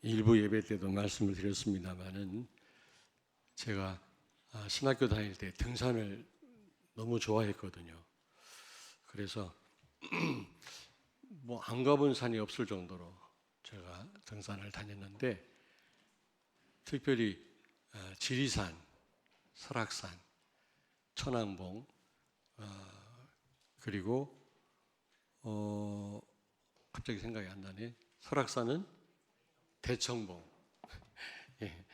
일부 예배 때도 말씀을 드렸습니다마는 제가 신학교 다닐 때 등산을 너무 좋아했거든요. 그래서 뭐 안 가본 산이 없을 정도로 제가 등산을 다녔는데, 특별히 지리산, 설악산, 천왕봉, 그리고 갑자기 생각이 안 나네. 설악산은 대청봉. 예,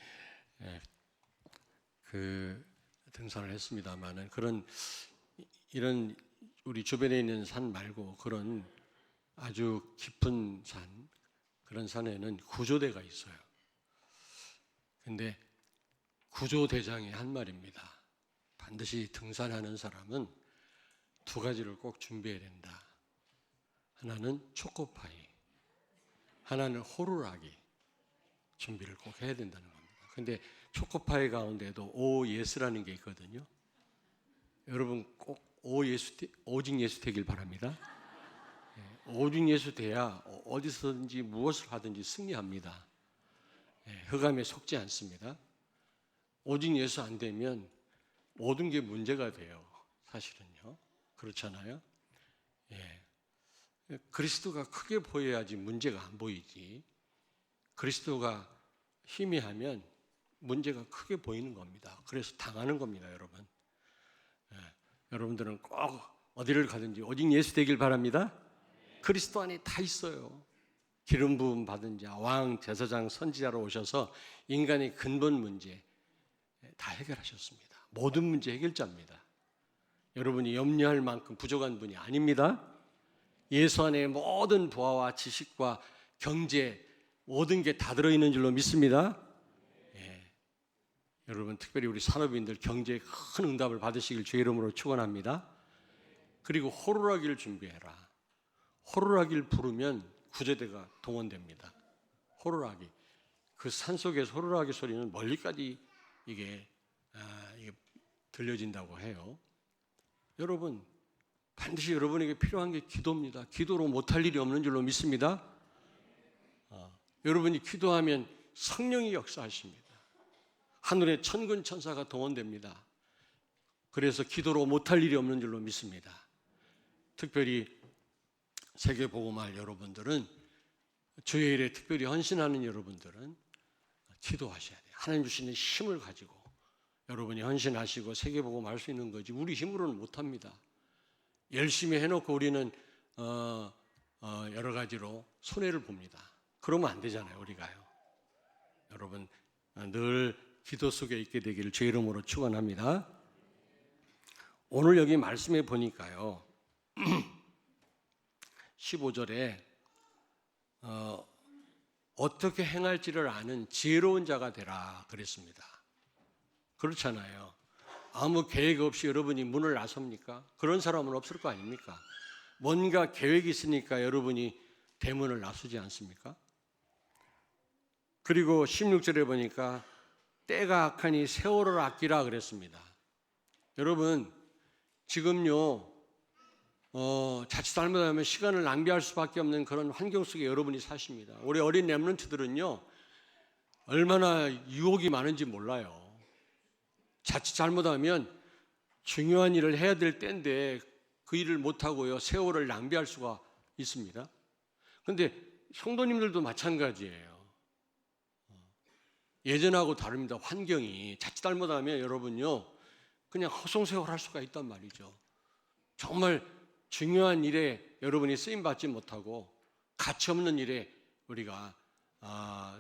예, 그 등산을 했습니다만은 이런 우리 주변에 있는 산 말고 그런 아주 깊은 산, 그런 산에는 구조대가 있어요. 근데 구조대장이 한 말입니다. 반드시 등산하는 사람은 두 가지를 꼭 준비해야 된다. 하나는 초코파이, 하나는 호루라기 준비를 꼭 해야 된다는 겁니다. 근데 초코파이 가운데도 오 예스라는 게 있거든요. 여러분 꼭 오직 예수 되길 바랍니다. 오직 예수 돼야 어디서든지 무엇을 하든지 승리합니다. 흑암에 속지 않습니다. 오직 예수 안 되면 모든 게 문제가 돼요. 사실은요. 그렇잖아요. 그리스도가 크게 보여야지 문제가 안 보이지. 그리스도가 희미하면 문제가 크게 보이는 겁니다. 그래서 당하는 겁니다, 여러분. 여러분들은 꼭 어디를 가든지 오직 예수 되길 바랍니다. 그리스도 안에 다 있어요. 기름 부음 받은 자, 왕, 제사장, 선지자로 오셔서 인간의 근본 문제 다 해결하셨습니다. 모든 문제 해결자입니다. 여러분이 염려할 만큼 부족한 분이 아닙니다. 예수 안에 모든 부하와 지식과 경제, 모든 게 다 들어있는 줄로 믿습니다. 여러분, 특별히 우리 산업인들 경제에 큰 응답을 받으시길 주의 이름으로 축원합니다. 그리고 호루라기를 준비해라. 호루라기를 부르면 구조대가 동원됩니다. 호루라기, 그 산속에서 호루라기 소리는 멀리까지 이게 들려진다고 해요. 여러분, 반드시 여러분에게 필요한 게 기도입니다. 기도로 못할 일이 없는 줄로 믿습니다. 여러분이 기도하면 성령이 역사하십니다. 하늘의 천군 천사가 동원됩니다. 그래서 기도로 못할 일이 없는 줄로 믿습니다. 특별히 세계복음할 여러분들은, 주의 일에 특별히 헌신하는 여러분들은 기도하셔야 돼요. 하나님 주시는 힘을 가지고 여러분이 헌신하시고 세계복음할 수 있는 거지 우리 힘으로는 못합니다. 열심히 해놓고 우리는 여러 가지로 손해를 봅니다. 그러면 안 되잖아요, 우리가요. 여러분 늘 기도 속에 있게 되기를 주의 이름으로 축원합니다. 오늘 여기 말씀에 보니까요, 15절에 어떻게 행할지를 아는 지혜로운 자가 되라 그랬습니다. 그렇잖아요. 아무 계획 없이 여러분이 문을 나섭니까? 그런 사람은 없을 거 아닙니까? 뭔가 계획이 있으니까 여러분이 대문을 나서지 않습니까? 그리고 16절에 보니까 때가 악하니 세월을 아끼라 그랬습니다. 여러분 지금요 자칫 잘못하면 시간을 낭비할 수밖에 없는 그런 환경 속에 여러분이 사십니다. 우리 어린 렘넌트들은요 얼마나 유혹이 많은지 몰라요. 자칫 잘못하면 중요한 일을 해야 될 때인데 그 일을 못하고요 세월을 낭비할 수가 있습니다. 그런데 성도님들도 마찬가지예요. 예전하고 다릅니다. 환경이 자칫 잘못하면 여러분요 그냥 허송세월할 수가 있단 말이죠. 정말 중요한 일에 여러분이 쓰임받지 못하고 가치 없는 일에 우리가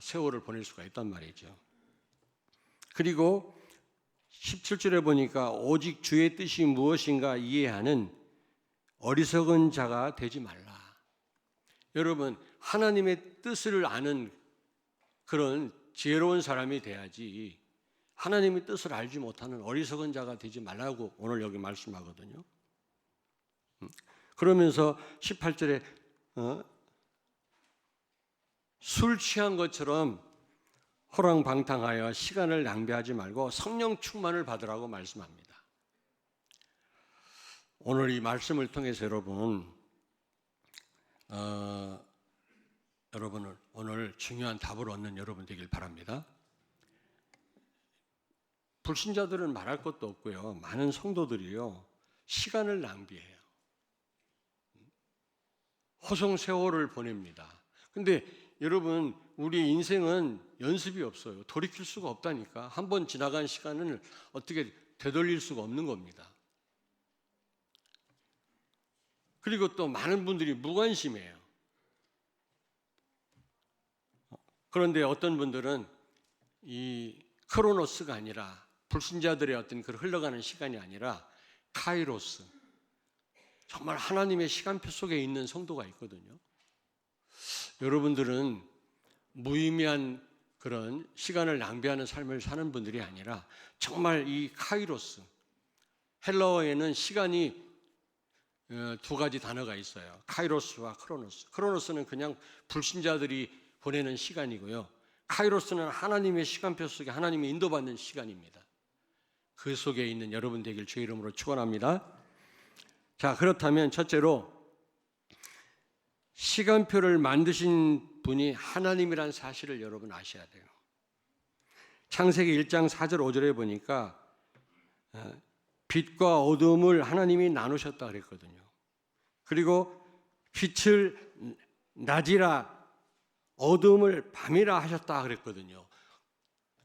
세월을 보낼 수가 있단 말이죠. 그리고 17절에 보니까 오직 주의 뜻이 무엇인가 이해하는 어리석은 자가 되지 말라. 여러분 하나님의 뜻을 아는 그런 지혜로운 사람이 돼야지 하나님의 뜻을 알지 못하는 어리석은 자가 되지 말라고 오늘 여기 말씀하거든요. 그러면서 18절에 술 취한 것처럼 호랑방탕하여 시간을 낭비하지 말고 성령 충만을 받으라고 말씀합니다. 오늘 이 말씀을 통해서 여러분 여러분은 오늘 중요한 답을 얻는 여러분 되길 바랍니다. 불신자들은 말할 것도 없고요. 많은 성도들이요. 시간을 낭비해요. 허송 세월을 보냅니다. 근데 여러분, 우리 인생은 연습이 없어요. 돌이킬 수가 없다니까. 한 번 지나간 시간을 어떻게 되돌릴 수가 없는 겁니다. 그리고 또 많은 분들이 무관심해요. 그런데 어떤 분들은 이 크로노스가 아니라, 불신자들의 어떤 그 흘러가는 시간이 아니라 카이로스, 정말 하나님의 시간표 속에 있는 성도가 있거든요. 여러분들은 무의미한 그런 시간을 낭비하는 삶을 사는 분들이 아니라 정말 이 카이로스, 헬라어에는 시간이 두 가지 단어가 있어요. 카이로스와 크로노스. 크로노스는 그냥 불신자들이 보내는 시간이고요. 카이로스는 하나님의 시간표 속에 하나님이 인도받는 시간입니다. 그 속에 있는 여러분 되길 주의 이름으로 축원합니다. 자, 그렇다면 첫째로 시간표를 만드신 분이 하나님이란 사실을 여러분 아셔야 돼요. 창세기 1장 4절 5절에 보니까 빛과 어둠을 하나님이 나누셨다 그랬거든요. 그리고 빛을 낮이라 어둠을 밤이라 하셨다 그랬거든요.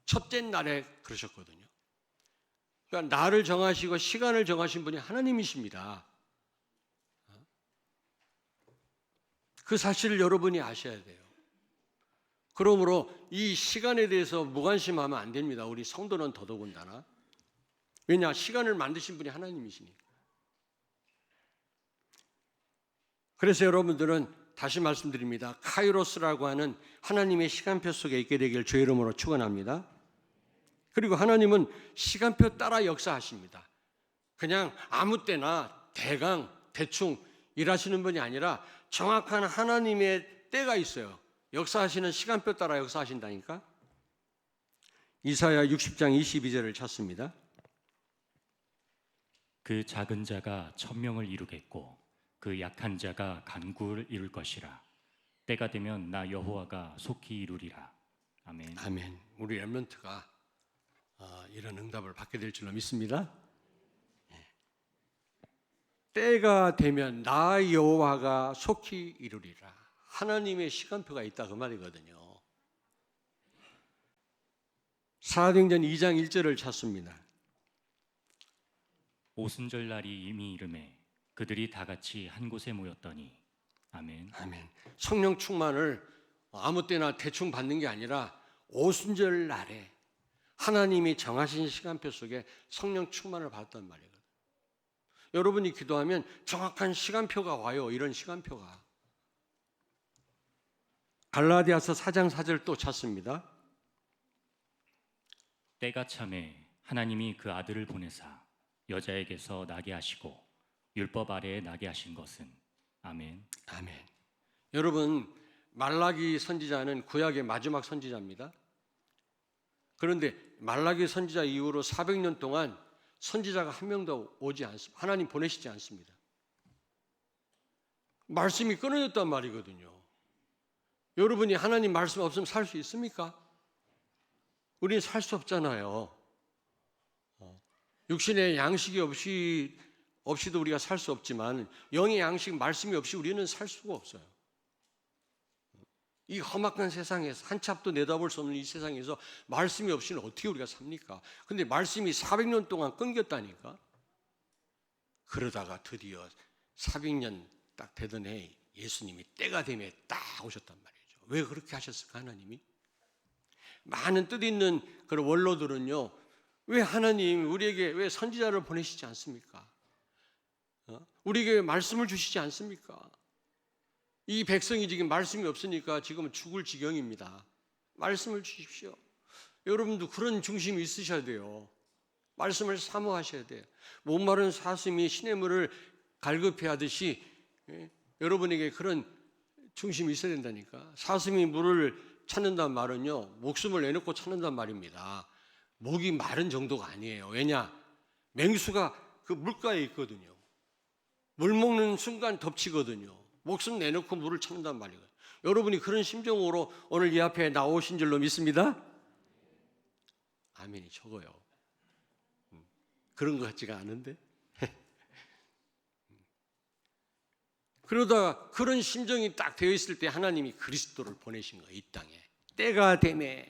첫째 날에 그러셨거든요. 그러니까 날을 정하시고 시간을 정하신 분이 하나님이십니다. 그 사실을 여러분이 아셔야 돼요. 그러므로 이 시간에 대해서 무관심하면 안 됩니다. 우리 성도는 더더군다나. 왜냐? 시간을 만드신 분이 하나님이시니까. 그래서 여러분들은 다시 말씀드립니다. 카이로스라고 하는 하나님의 시간표 속에 있게 되길 주의 이름으로 축원합니다. 그리고 하나님은 시간표 따라 역사하십니다. 그냥 아무 때나 대충 일하시는 분이 아니라 정확한 하나님의 때가 있어요. 역사하시는 시간표 따라 역사하신다니까. 이사야 60장 22절을 찾습니다. 그 작은 자가 천명을 이루겠고 그 약한 자가 간구를 이룰 것이라. 때가 되면 나 여호와가 속히 이루리라. 아멘. 아멘. 우리 렘넌트가 이런 응답을 받게 될 줄로 믿습니다. 때가 되면 나 여호와가 속히 이루리라. 하나님의 시간표가 있다 그 말이거든요. 사도행전 2장 1절을 찾습니다. 오순절 날이 이미 이르매 그들이 다 같이 한 곳에 모였더니. 아멘. 아멘. 성령 충만을 아무 때나 대충 받는 게 아니라 오순절 날에 하나님이 정하신 시간표 속에 성령 충만을 받았단 말이거든요. 여러분이 기도하면 정확한 시간표가 와요. 이런 시간표가. 갈라디아서 4장 4절 또 찾습니다. 때가 참에 하나님이 그 아들을 보내사 여자에게서 나게 하시고 율법 아래에 나게 하신 것은. 아멘. 아멘. 여러분, 말라기 선지자는 구약의 마지막 선지자입니다. 그런데 말라기 선지자 이후로 400년 동안 선지자가 한 명도 오지 않습니다. 하나님 보내시지 않습니다. 말씀이 끊어졌단 말이거든요. 여러분이 하나님 말씀 없으면 살 수 있습니까? 우리는 살 수 없잖아요. 육신의 양식이 없이도 우리가 살 수 없지만 영의 양식, 말씀이 없이 우리는 살 수가 없어요. 이 험악한 세상에서 한 치 앞도 내다볼 수 없는 이 세상에서 말씀이 없이는 어떻게 우리가 삽니까? 근데 말씀이 400년 동안 끊겼다니까. 그러다가 드디어 400년 딱 되던 해 예수님이 때가 되면 딱 오셨단 말이죠. 왜 그렇게 하셨을까 하나님이? 많은 뜻 있는 그런 원로들은요, 왜 하나님 우리에게 왜 선지자를 보내시지 않습니까? 우리에게 말씀을 주시지 않습니까? 이 백성이 지금 말씀이 없으니까 지금 죽을 지경입니다. 말씀을 주십시오. 여러분도 그런 중심이 있으셔야 돼요. 말씀을 사모하셔야 돼요. 목마른 사슴이 시냇물을 갈급해 하듯이 여러분에게 그런 중심이 있어야 된다니까. 사슴이 물을 찾는다는 말은요, 목숨을 내놓고 찾는단 말입니다. 목이 마른 정도가 아니에요. 왜냐? 맹수가 그 물가에 있거든요. 물 먹는 순간 덮치거든요. 목숨 내놓고 물을 찾는단 말이거든요. 여러분이 그런 심정으로 오늘 이 앞에 나오신 줄로 믿습니다. 아멘이 적어요. 그런 것 같지가 않은데. 그러다가 그런 심정이 딱 되어 있을 때 하나님이 그리스도를 보내신 거예요. 이 땅에. 때가 되매.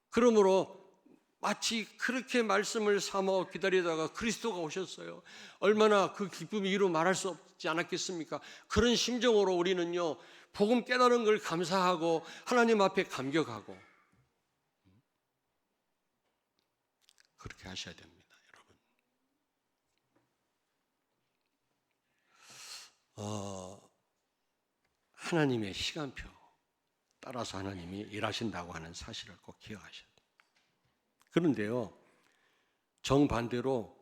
그러므로 마치 그렇게 말씀을 삼아 기다리다가 그리스도가 오셨어요. 얼마나 그 기쁨이 이루 말할 수 없지 않았겠습니까? 그런 심정으로 우리는요, 복음 깨달은 걸 감사하고 하나님 앞에 감격하고 그렇게 하셔야 됩니다, 여러분. 하나님의 시간표 따라서 하나님이 일하신다고 하는 사실을 꼭 기억하셔야 돼요. 그런데요, 정반대로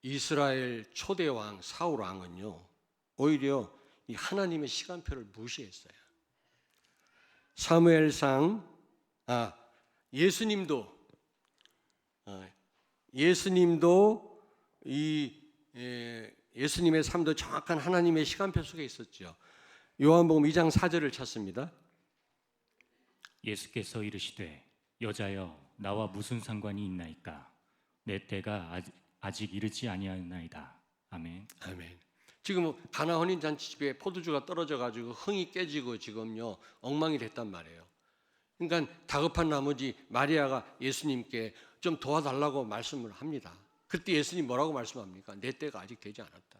이스라엘 초대 왕 사울 왕은요, 오히려 이 하나님의 시간표를 무시했어요. 사무엘상 예수님도 예수님의 삶도 정확한 하나님의 시간표 속에 있었죠. 요한복음 2장 4절을 찾습니다. 예수께서 이르시되 여자여 나와 무슨 상관이 있나이까 내 때가 아직 이르지 아니하나이다. 아멘. 아멘. 지금 가나 혼인 잔치집에 포도주가 떨어져 가지고 흥이 깨지고 지금요 엉망이 됐단 말이에요. 그러니까 다급한 나머지 마리아가 예수님께 좀 도와달라고 말씀을 합니다. 그때 예수님 뭐라고 말씀합니까? 내 때가 아직 되지 않았다.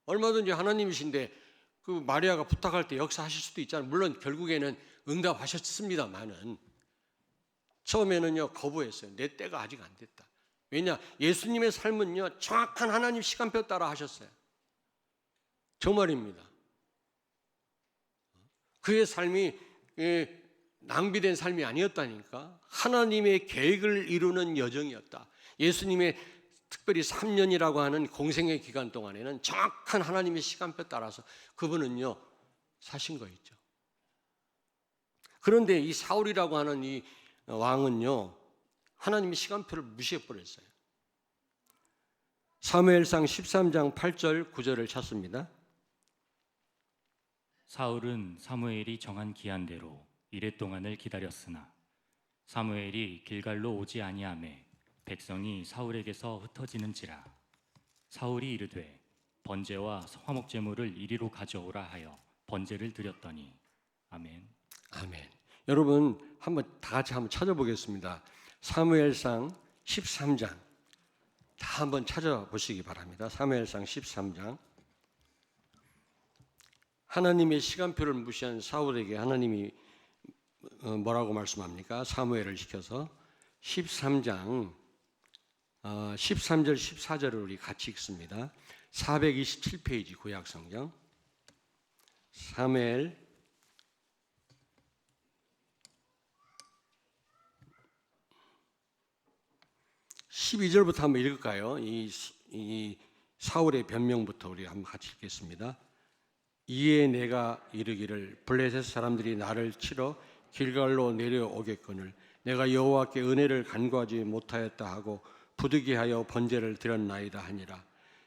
얼마든지 하나님이신데 그 마리아가 부탁할 때 역사하실 수도 있잖아요. 물론 결국에는 응답하셨습니다만은 처음에는요 거부했어요. 내 때가 아직 안 됐다. 왜냐? 예수님의 삶은요 정확한 하나님 시간표 따라 하셨어요. 정말입니다. 그의 삶이 낭비된 삶이 아니었다니까. 하나님의 계획을 이루는 여정이었다. 예수님의 특별히 3년이라고 하는 공생의 기간 동안에는 정확한 하나님의 시간표 따라서 그분은요 사신 거 있죠. 그런데 이 사울이라고 하는 이 왕은요 하나님의 시간표를 무시해 버렸어요. 사무엘상 13장 8절 9절을 찾습니다. 사울은 사무엘이 정한 기한대로 이레 동안을 기다렸으나 사무엘이 길갈로 오지 아니하매 백성이 사울에게서 흩어지는지라. 사울이 이르되 번제와 화목 제물을 이리로 가져오라 하여 번제를 드렸더니. 아멘. 아멘. 여러분 한번 다 같이 한번 찾아보겠습니다. 사무엘상 13장 다 한번 찾아보시기 바랍니다. 사무엘상 13장. 하나님의 시간표를 무시한 사울에게 하나님이 뭐라고 말씀합니까? 사무엘을 시켜서 13장 13절 14절을 우리 같이 읽습니다. 427페이지 구약성경 사무엘 12절부터 한번 읽을까요? 이 사울의 변명부터 우리 한번 같이 읽겠습니다. 이에 내가 이르기를 블레셋 사람들이 나를 치러 길갈로 내려오겠거늘 내가 여호와께 은혜를 간구하지 못하였다 하고 부득이하여 번제를 드렸나이다 하니라.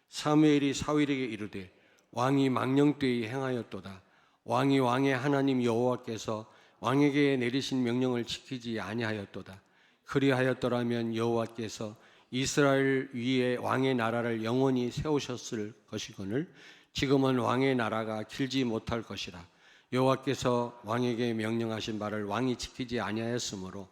사무엘이 사울에게 이르되 왕이 망령되이 행하였도다. 왕이 왕의 하나님 여호와께서 왕에게 내리신 명령을 지키지 아니하였도다. 그리하였더라면 여호와께서 이스라엘 위에 왕의 나라를 영원히 세우셨을 것이거늘 지금은 왕의 나라가 길지 못할 것이라. 여호와께서 왕에게 명령하신 바를 왕이 지키지 아니하였으므로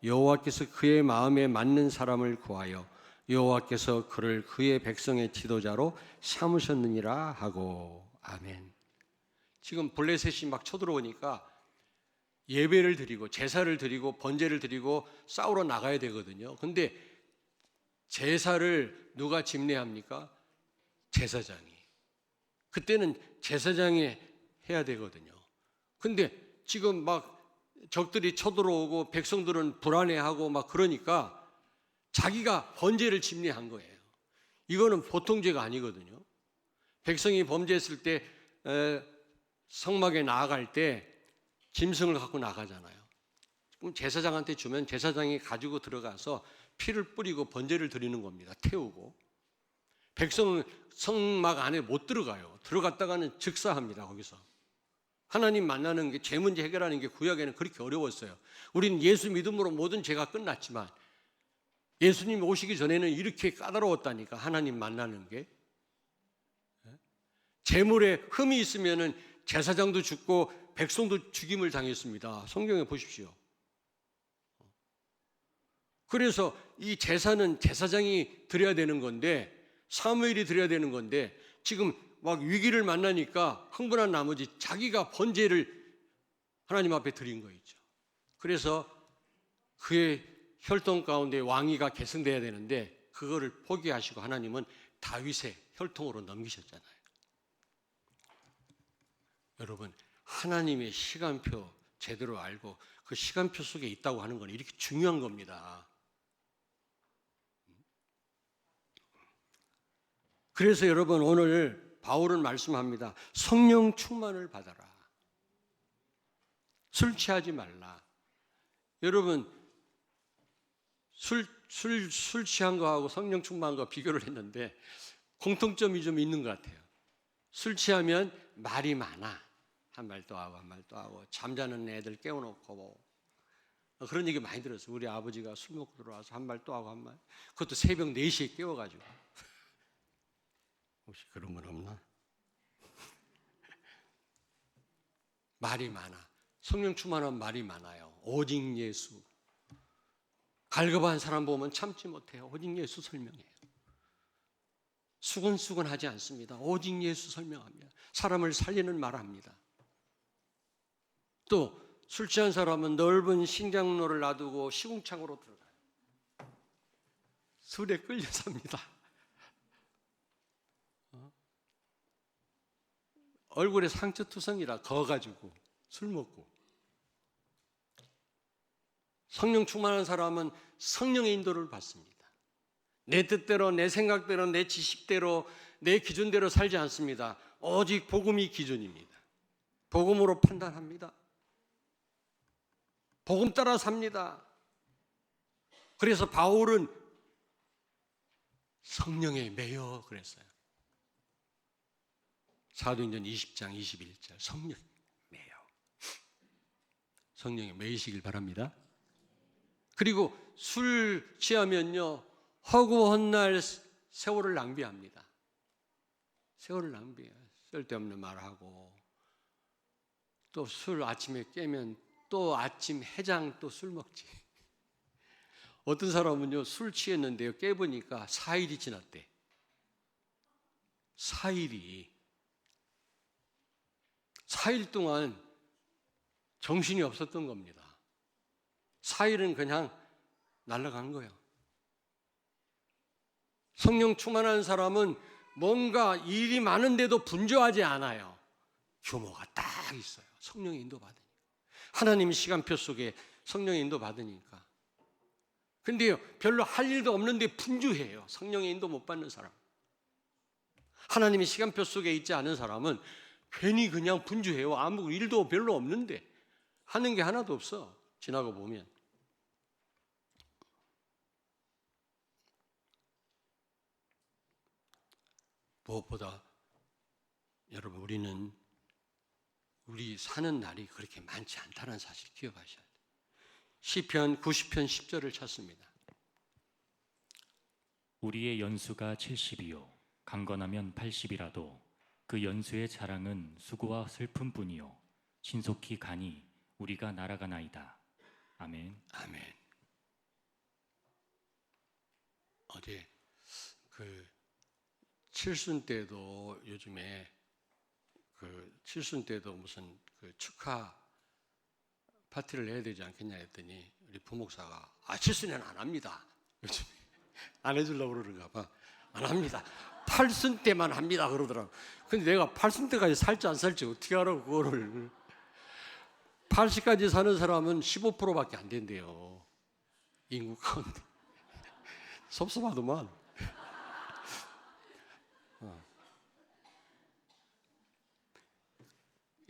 여호와께서 그의 마음에 맞는 사람을 구하여 여호와께서 그를 그의 백성의 지도자로 삼으셨느니라 하고. 아멘. 지금 블레셋이 막 쳐들어오니까 예배를 드리고 제사를 드리고 번제를 드리고 싸우러 나가야 되거든요. 근데 제사를 누가 집례합니까? 제사장이. 그때는 제사장이 해야 되거든요. 근데 지금 막 적들이 쳐들어오고 백성들은 불안해하고 막 그러니까 자기가 번제를 집례한 거예요. 이거는 보통 죄가 아니거든요. 백성이 범죄했을 때 성막에 나아갈 때 짐승을 갖고 나가잖아요. 그럼 제사장한테 주면 제사장이 가지고 들어가서 피를 뿌리고 번제를 드리는 겁니다. 태우고. 백성 성막 안에 못 들어가요. 들어갔다가는 즉사합니다. 거기서 하나님 만나는 게, 죄 문제 해결하는 게 구약에는 그렇게 어려웠어요. 우리는 예수 믿음으로 모든 죄가 끝났지만 예수님 오시기 전에는 이렇게 까다로웠다니까. 하나님 만나는 게. 재물에 흠이 있으면은 제사장도 죽고 백성도 죽임을 당했습니다. 성경에 보십시오. 그래서 이 제사는 제사장이 드려야 되는 건데, 사무엘이 드려야 되는 건데, 지금 막 위기를 만나니까 흥분한 나머지 자기가 번제를 하나님 앞에 드린 거 있죠. 그래서 그의 혈통 가운데 왕위가 계승돼야 되는데 그거를 포기하시고 하나님은 다윗의 혈통으로 넘기셨잖아요. 여러분, 하나님의 시간표 제대로 알고 그 시간표 속에 있다고 하는 건 이렇게 중요한 겁니다. 그래서 여러분, 오늘 바울은 말씀합니다. 성령 충만을 받아라. 술 취하지 말라. 여러분, 술 취한 거하고 성령 충만한 거 비교를 했는데 공통점이 좀 있는 것 같아요. 술 취하면 말이 많아. 한 말 또 하고 한 말 또 하고, 잠자는 애들 깨워놓고 뭐 그런 얘기 많이 들었어요. 우리 아버지가 술 먹고 들어와서 한 말 또 하고 한 말, 그것도 새벽 4시에 깨워가지고. 혹시 그런 건 없나? 말이 많아. 성령 충만한 말이 많아요. 오직 예수. 갈급한 사람 보면 참지 못해요. 오직 예수 설명해요. 수근수근하지 않습니다. 오직 예수 설명합니다. 사람을 살리는 말합니다. 또 술 취한 사람은 넓은 신장로를 놔두고 시궁창으로 들어가요. 술에 끌려 삽니다. 얼굴에 상처투성이라 거가지고 술 먹고. 성령 충만한 사람은 성령의 인도를 받습니다. 내 뜻대로, 내 생각대로, 내 지식대로, 내 기준대로 살지 않습니다. 오직 복음이 기준입니다. 복음으로 판단합니다. 복음 따라 삽니다. 그래서 바울은 성령에 매여 그랬어요. 사도행전 20장 21절, 성령 매여. 성령에 매이시길 바랍니다. 그리고 술 취하면요, 허구한 날 세월을 낭비합니다. 세월을 낭비해요. 쓸데없는 말하고, 또 술 아침에 깨면 또 아침 해장 또 술 먹지. 어떤 사람은요, 술 취했는데요, 깨보니까 4일이 지났대. 4일 동안 정신이 없었던 겁니다. 4일은 그냥 날아간 거예요. 성령 충만한 사람은 뭔가 일이 많은데도 분주하지 않아요. 규모가 딱 있어요. 성령의 인도 받으니까. 하나님 시간표 속에 성령의 인도 받으니까. 근데요, 별로 할 일도 없는데 분주해요. 성령의 인도 못 받는 사람. 하나님의 시간표 속에 있지 않은 사람은 괜히 그냥 분주해요. 아무 일도 별로 없는데 하는 게 하나도 없어. 지나고 보면. 무엇보다 여러분, 우리 사는 날이 그렇게 많지 않다는 사실 기억하셔야 돼요. 시편 90편 10절을 찾습니다. 우리의 연수가 70이요 강건하면 80이라도 그 연수의 자랑은 수고와 슬픔뿐이요 신속히 가니 우리가 날아가나이다. 아멘. 아멘. 어제 칠순 때도 요즘에 칠순 때도 무슨 축하 파티를 해야 되지 않겠냐 했더니 우리 부목사가 칠순에는 안 합니다. 요즘에 안 해주려고 그러는가 봐. 안 합니다. 8순 때만 합니다 그러더라고. 근데 내가 8순 때까지 살지 안 살지 어떻게 알아 그거를. 80까지 사는 사람은 15%밖에 안 된대요. 인구 가운데. 섭섭하더만.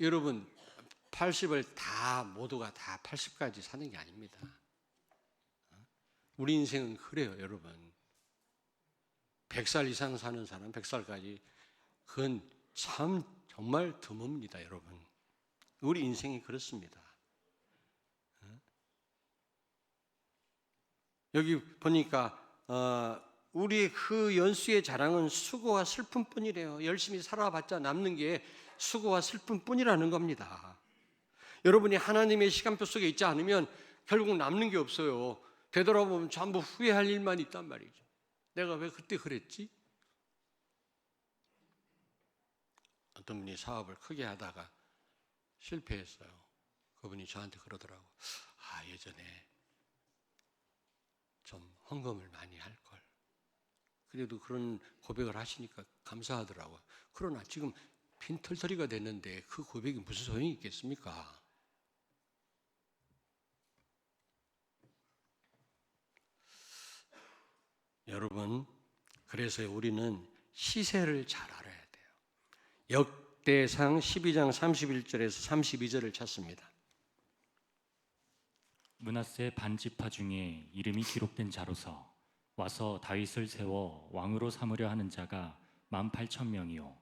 여러분, 80을 모두가 다 80까지 사는 게 아닙니다. 우리 인생은 그래요, 여러분. 100살 이상 사는 사람, 100살까지, 그건 참 정말 드뭅니다, 여러분. 우리 인생이 그렇습니다. 여기 보니까 우리의 그 연수의 자랑은 수고와 슬픔뿐이래요. 열심히 살아봤자 남는 게 수고와 슬픔뿐이라는 겁니다. 여러분이 하나님의 시간표 속에 있지 않으면 결국 남는 게 없어요. 되돌아보면 전부 후회할 일만 있단 말이죠. 내가 왜 그때 그랬지? 어떤 분이 사업을 크게 하다가 실패했어요. 그분이 저한테 그러더라고. 예전에 좀 헌금을 많이 할 걸. 그래도 그런 고백을 하시니까 감사하더라고요. 그러나 지금 빈털터리가 됐는데 그 고백이 무슨 소용이 있겠습니까? 여러분, 그래서 우리는 시세를 잘 알아야 돼요. 역대상 12장 31절에서 32절을 찾습니다. 므낫세 반지파 중에 이름이 기록된 자로서 와서 다윗을 세워 왕으로 삼으려 하는 자가 18,000명이요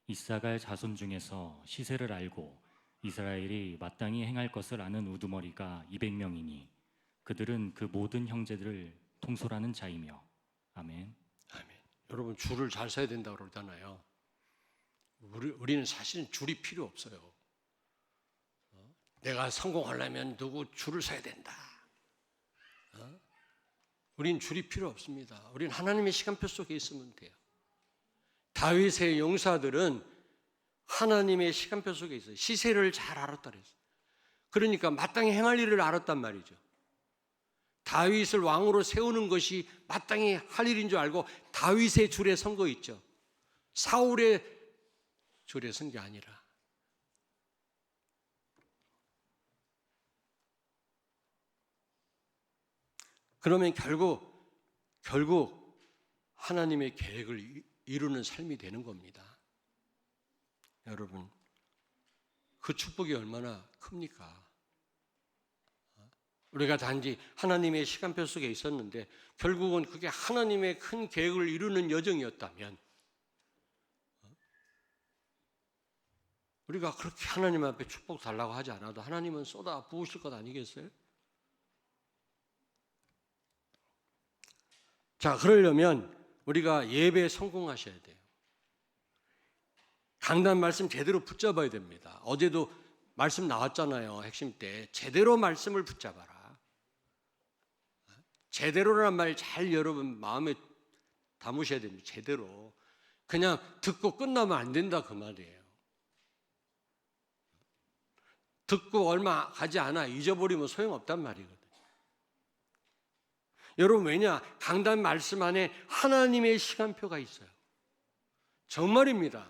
이사갈 자손 중에서 시세를 알고 이스라엘이 마땅히 행할 것을 아는 우두머리가 200명이니 그들은 그 모든 형제들을 통솔하는 자이며. 아멘. 아멘. 여러분, 줄을 잘 서야 된다고 그러잖아요. 우리는 사실은 줄이 필요 없어요. 내가 성공하려면 누구 줄을 서야 된다. 우린 줄이 필요 없습니다. 우린 하나님의 시간표 속에 있으면 돼요. 다윗의 용사들은 하나님의 시간표 속에 있어요. 시세를 잘 알았다 그랬어요. 그러니까 마땅히 행할 일을 알았단 말이죠. 다윗을 왕으로 세우는 것이 마땅히 할 일인 줄 알고 다윗의 줄에 선 거 있죠. 사울의 줄에 선 게 아니라. 그러면 결국 하나님의 계획을 이루는 삶이 되는 겁니다. 여러분, 그 축복이 얼마나 큽니까? 우리가 단지 하나님의 시간표 속에 있었는데 결국은 그게 하나님의 큰 계획을 이루는 여정이었다면 우리가 그렇게 하나님 앞에 축복 달라고 하지 않아도 하나님은 쏟아 부으실 것 아니겠어요? 자, 그러려면 우리가 예배에 성공하셔야 돼요. 강단 말씀 제대로 붙잡아야 됩니다. 어제도 말씀 나왔잖아요. 핵심 때 제대로 말씀을 붙잡아라. 제대로라는 말 잘 여러분 마음에 담으셔야 됩니다. 제대로. 그냥 듣고 끝나면 안 된다 그 말이에요. 듣고 얼마 가지 않아 잊어버리면 소용없단 말이거든요. 여러분, 왜냐? 강단 말씀 안에 하나님의 시간표가 있어요. 정말입니다.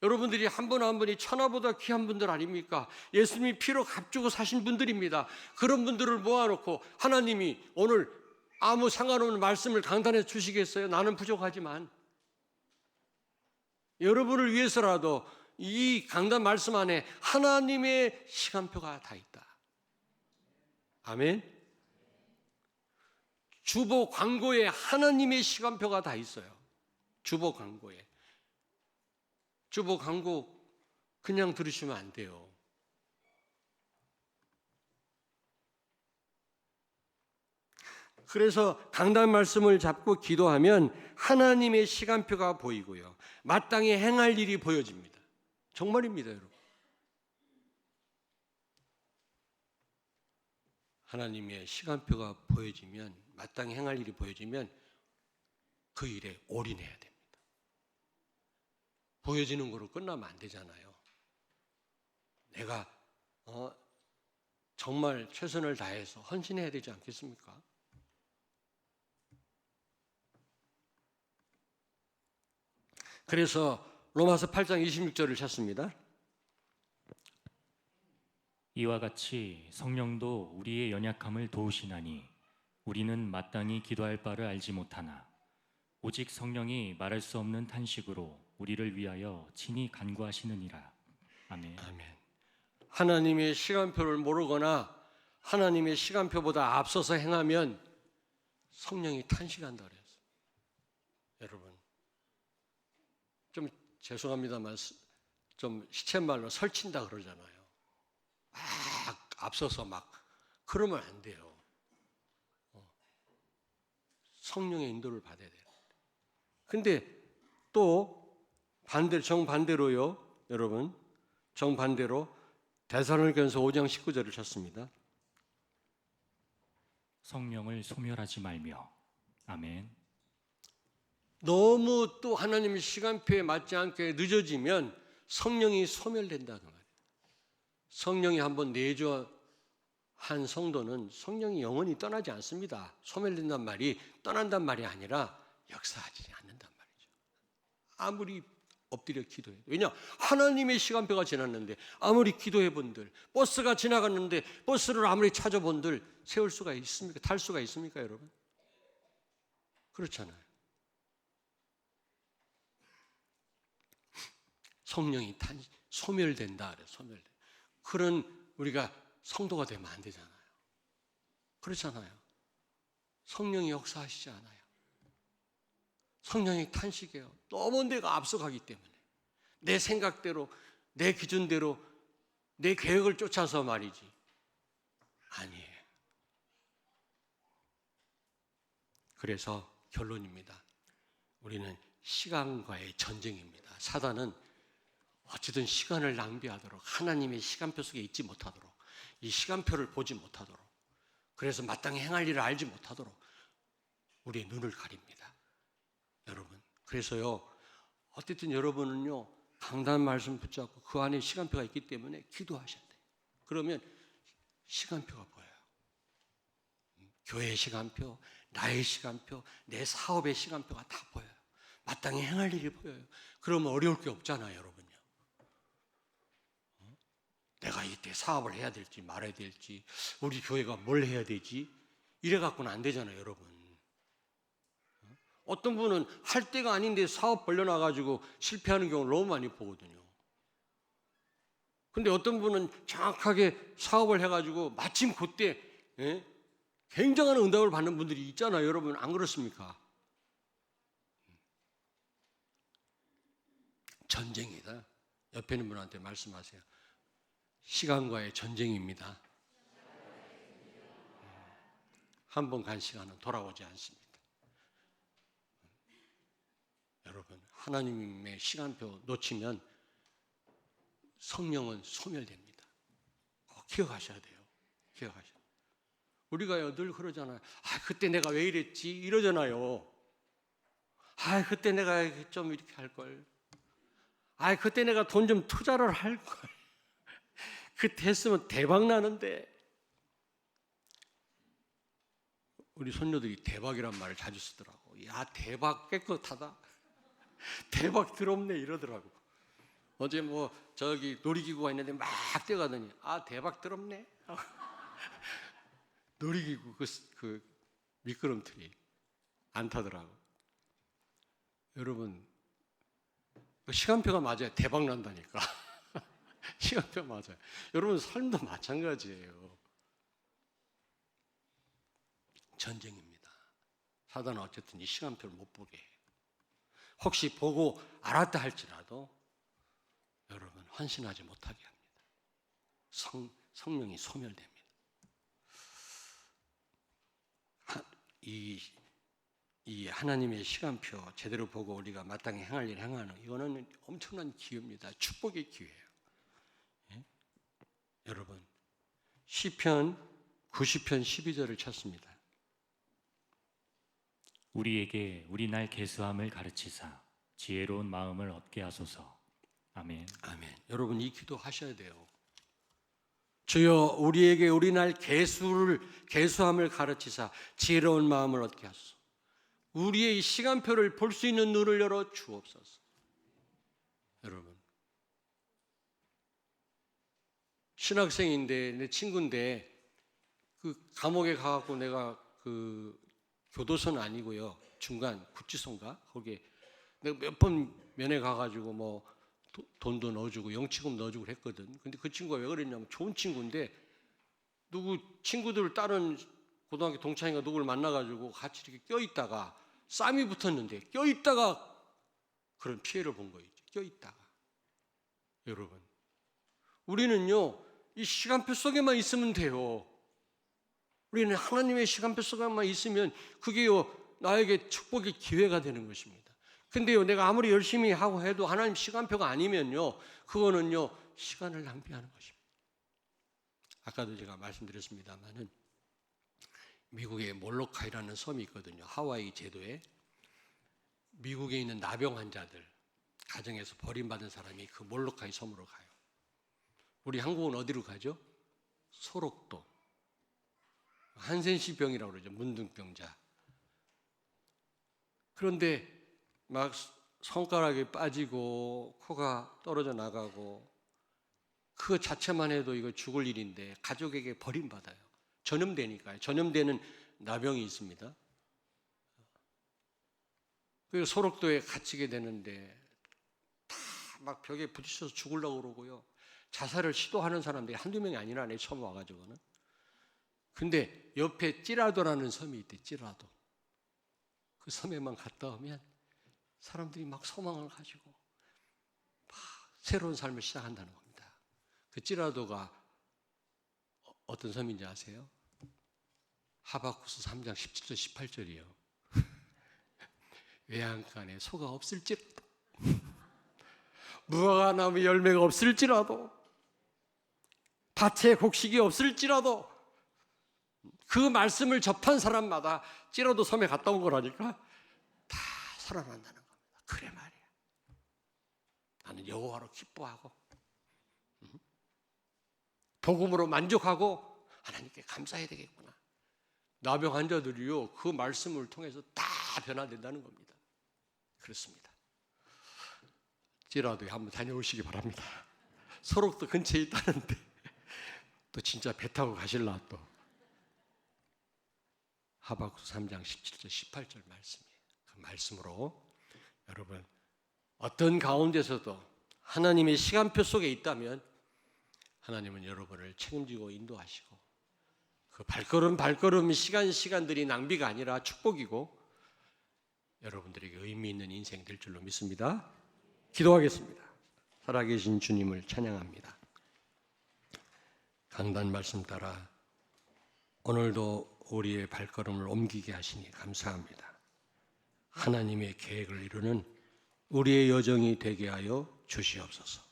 여러분들이 한 분 한 분이 천하보다 귀한 분들 아닙니까? 예수님이 피로 값주고 사신 분들입니다. 그런 분들을 모아놓고 하나님이 오늘 아무 상관없는 말씀을 강단해 주시겠어요? 나는 부족하지만 여러분을 위해서라도 이 강단 말씀 안에 하나님의 시간표가 다 있다. 아멘. 주보 광고에 하나님의 시간표가 다 있어요. 주보 광고에. 주보 광고 그냥 들으시면 안 돼요. 그래서 강단 말씀을 잡고 기도하면 하나님의 시간표가 보이고요. 마땅히 행할 일이 보여집니다. 정말입니다, 여러분. 하나님의 시간표가 보여지면, 마땅히 행할 일이 보여지면 그 일에 올인해야 됩니다. 보여지는 거로 끝나면 안 되잖아요. 내가 정말 최선을 다해서 헌신해야 되지 않겠습니까? 그래서 로마서 8장 26절을 찾습니다. 이와 같이 성령도 우리의 연약함을 도우시나니 우리는 마땅히 기도할 바를 알지 못하나 오직 성령이 말할 수 없는 탄식으로 우리를 위하여 친히 간구하시느니라. 아멘. 아멘. 하나님의 시간표를 모르거나 하나님의 시간표보다 앞서서 행하면 성령이 탄식한다 그랬어요. 여러분, 좀 죄송합니다만 좀 시쳇말로 설친다 그러잖아요. 막 앞서서 막 그러면 안 돼요. 성령의 인도를 받아야 돼요. 근데 또 정반대로요, 여러분, 정반대로 데살로니가전서 5장 19절을 찾습니다. 성령을 소멸하지 말며. 아멘. 너무 또 하나님의 시간표에 맞지 않게 늦어지면 성령이 소멸된다는 말이에요. 성령이 한번 내주한 성도는 성령이 영원히 떠나지 않습니다. 소멸된단 말이 떠난단 말이 아니라 역사하지 않는단 말이죠. 아무리 엎드려 기도해도. 왜냐? 하나님의 시간표가 지났는데 아무리 기도해본들, 버스가 지나갔는데 버스를 아무리 찾아본들 세울 수가 있습니까? 탈 수가 있습니까, 여러분? 그렇잖아요. 성령이 소멸된다 그래요. 소멸돼. 그런 우리가 성도가 되면 안 되잖아요. 그렇잖아요. 성령이 역사하시지 않아요. 성령이 탄식해요. 너무 내가 앞서가기 때문에. 내 생각대로, 내 기준대로, 내 계획을 쫓아서 말이지. 아니에요. 그래서 결론입니다. 우리는 시간과의 전쟁입니다. 사단은 어찌든 시간을 낭비하도록, 하나님의 시간표 속에 있지 못하도록, 이 시간표를 보지 못하도록, 그래서 마땅히 행할 일을 알지 못하도록 우리의 눈을 가립니다. 여러분, 그래서요, 어쨌든 여러분은요, 강단 말씀 붙잡고 그 안에 시간표가 있기 때문에 기도하셔야 돼요. 그러면 시간표가 보여요. 교회의 시간표, 나의 시간표, 내 사업의 시간표가 다 보여요. 마땅히 행할 일이 보여요. 그러면 어려울 게 없잖아요, 여러분요. 내가 이때 사업을 해야 될지 말아야 될지, 우리 교회가 뭘 해야 되지, 이래 갖고는 안 되잖아요, 여러분. 어떤 분은 할 때가 아닌데 사업 벌려놔가지고 실패하는 경우를 너무 많이 보거든요. 근데 어떤 분은 정확하게 사업을 해가지고 마침 그때 굉장한 응답을 받는 분들이 있잖아요, 여러분. 안 그렇습니까? 전쟁이다. 옆에 있는 분한테 말씀하세요. 시간과의 전쟁입니다. 한 번 간 시간은 돌아오지 않습니다. 여러분, 하나님의 시간표 놓치면 성령은 소멸됩니다. 꼭 기억하셔야 돼요. 기억하셔야 돼요. 우리가 늘 그러잖아요. 그때 내가 왜 이랬지? 이러잖아요. 그때 내가 좀 이렇게 할 걸. 그때 내가 돈 좀 투자를 할 걸. 그때 했으면 대박 나는데. 우리 손녀들이 대박이란 말을 자주 쓰더라고. 야, 대박 깨끗하다. 대박 더럽네 이러더라고. 어제 저기 놀이기구가 있는데 막 뛰어가더니 대박 더럽네. 놀이기구 그 미끄럼틀이 안 타더라고. 여러분, 시간표가 맞아요. 대박 난다니까. 시간표 맞아요. 여러분 삶도 마찬가지예요. 전쟁입니다. 사단은 어쨌든 이 시간표를 못 보게 해요. 혹시 보고 알았다 할지라도 여러분 헌신하지 못하게 합니다. 성령이 소멸됩니다. 이 하나님의 시간표 제대로 보고 우리가 마땅히 행할 일을 행하는 이거는 엄청난 기회입니다. 축복의 기회예요. 예? 여러분 시편 90편 12절을 찾습니다. 우리에게 우리 날 계수함을 가르치사 지혜로운 마음을 얻게 하소서. 아멘. 아멘. 여러분 이 기도 하셔야 돼요. 주여 우리에게 우리 날 계수함을 가르치사 지혜로운 마음을 얻게 하소서. 우리의 이 시간표를 볼 수 있는 눈을 열어 주옵소서. 여러분 신학생인데 내 친구인데 그 감옥에 가갖고 내가 그 교도소는 아니고요 중간 구치소인가 거기에 내가 몇 번 면회 가가지고 돈도 넣어주고 영치금 넣어주고 했거든. 근데 그 친구가 왜 그랬냐면 좋은 친구인데 누구 친구들 다른 고등학교 동창이가 누구를 만나가지고 같이 이렇게 껴있다가 쌈이 붙었는데 껴있다가 그런 피해를 본 거예요. 껴있다가. 여러분, 우리는요, 이 시간표 속에만 있으면 돼요. 우리는 하나님의 시간표 속에만 있으면 그게요, 나에게 축복의 기회가 되는 것입니다. 근데요, 내가 아무리 열심히 하고 해도 하나님 시간표가 아니면요, 그거는요, 시간을 낭비하는 것입니다. 아까도 제가 말씀드렸습니다만은 미국에 몰로카이라는 섬이 있거든요. 하와이 제도에. 미국에 있는 나병 환자들, 가정에서 버림받은 사람이 그 몰로카이 섬으로 가요. 우리 한국은 어디로 가죠? 소록도. 한센시 병이라고 그러죠. 문둥병자. 그런데 막 손가락이 빠지고 코가 떨어져 나가고 그 자체만 해도 이거 죽을 일인데 가족에게 버림받아요. 전염되니까요. 전염되는 나병이 있습니다. 그래서 소록도에 갇히게 되는데 다 막 벽에 부딪혀서 죽으려고 그러고요. 자살을 시도하는 사람들이 한두 명이 아니라네, 처음 와가지고는. 근데 옆에 찌라도라는 섬이 있대, 찌라도. 그 섬에만 갔다 오면 사람들이 막 소망을 가지고 막 새로운 삶을 시작한다는 겁니다. 그 찌라도가 어떤 섬인지 아세요? 하박쿠스 3장 17절 18절이요. 외양간에 소가 없을지라도, 무화과 나무 열매가 없을지라도, 밭에 곡식이 없을지라도, 그 말씀을 접한 사람마다 찌라도 섬에 갔다 온 거라니까 다 살아난다는 겁니다. 그래 말이야. 나는 여호와로 기뻐하고 복음으로 만족하고 하나님께 감사해야 되겠구나. 나병 환자들이요, 그 말씀을 통해서 다 변화된다는 겁니다. 그렇습니다. 찌라도에 한번 다녀오시기 바랍니다. 소록도 근처에 있다는데 또 진짜 배 타고 가실라. 또 하박쿠스 3장 17절 18절 말씀이에요. 그 말씀으로 여러분, 어떤 가운데서도 하나님의 시간표 속에 있다면 하나님은 여러분을 책임지고 인도하시고, 그 발걸음 시간들이 낭비가 아니라 축복이고 여러분들에게 의미 있는 인생 될 줄로 믿습니다. 기도하겠습니다. 살아계신 주님을 찬양합니다. 강단 말씀 따라 오늘도 우리의 발걸음을 옮기게 하시니 감사합니다. 하나님의 계획을 이루는 우리의 여정이 되게 하여 주시옵소서.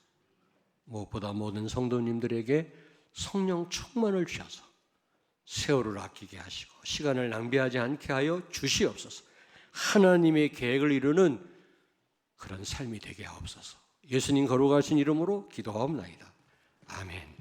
무엇보다 모든 성도님들에게 성령 충만을 주셔서 세월을 아끼게 하시고 시간을 낭비하지 않게 하여 주시옵소서. 하나님의 계획을 이루는 그런 삶이 되게 하옵소서. 예수님 거룩하신 이름으로 기도하옵나이다. 아멘.